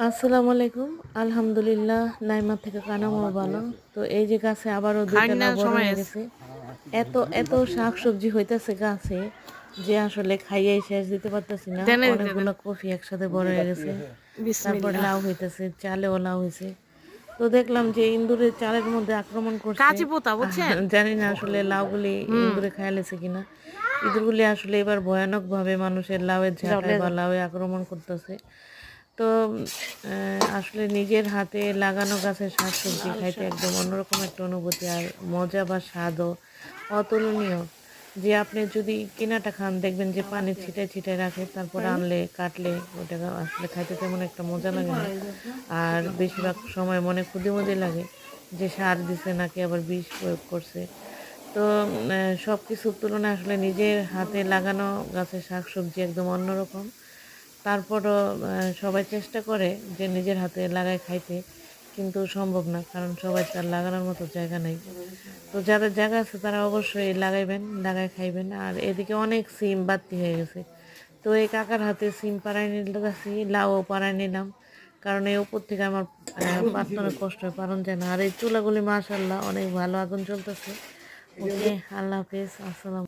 আসসালামু আলাইকুম। আলহামদুলিল্লাহ নাইমা থেকে কানামও ভালো। তো এই যে গাছে আবারও ২ টা লাউ বড় হয়ে গেছে। এত শাকসবজি হইতেছে গাছে যে আসলে খাইয়াই শেষ দিতে পারতেছি না। দেনে দিতে দেন। অনেকগুলা কফি একসাথে বড় হয়ে গেছে। তারপর বিসমিল্লাহ। লাউ হইতেছে, চালেও লাউ হইছে। তো দেখলাম যে ইঁদুরে চালের মধ্যে আক্রমণ করছে। কাজী পোতা বুঝছেন? জানি না আসলে লাউগুলি হুম। ইঁদুরে খাইয়া লেছে কিনা। ইঁদুরগুলি আসলে এবার ভয়ানকভাবে মানুষের লাউয়ের যাও ঝাঁটায় লে বা যাও। লাউয়ে আক্রমণ করতেছে। তো আসলে নিজের হাতে লাগানো গাছের শাকসবজি খাইতে একদম অন্যরকম একটা অনুভূতি আর মজা বা স্বাদও অতুলনীয়। যে আপনি যদি কেনাটা খান দেখবেন যে পানি ছিটায় ছিটায় রাখে, তারপর আনলে কাটলে ওটা আসলে খাইতে তেমন একটা মজা লাগে না। আর বেশিরভাগ সময় মনে ক্ষুদিমুদি লাগে যে সার দিছে নাকি আবার বিষ প্রয়োগ করছে। তো সব কিছুর তুলনায় আসলে নিজের হাতে লাগানো গাছের শাকসবজি একদম অন্যরকম। তারপরও সবাই চেষ্টা করে যে নিজের হাতে লাগায় খাইতে, কিন্তু সম্ভব না। কারণ সবার তো আর লাগানোর মতো জায়গা নাই। তো যাদের জায়গা আছে তারা অবশ্যই লাগাইবেন, লাগায় খাইবেন। আর এদিকে অনেক সিম বাড়তি হয়ে গেছে। তো এই কাকার হাতে সিম পাড়ায় নিতেছি, লাউও পাড়ায় নিলাম। কারণ এই উপর থেকে আমার পারতে অনেক কষ্ট হয়, পারন যায় না। আর এই চুলাগুলি মাশাআল্লাহ অনেক ভালো আগুন জ্বলতেছে। ওকে, আল্লাহ হাফেজ, আসসালাম।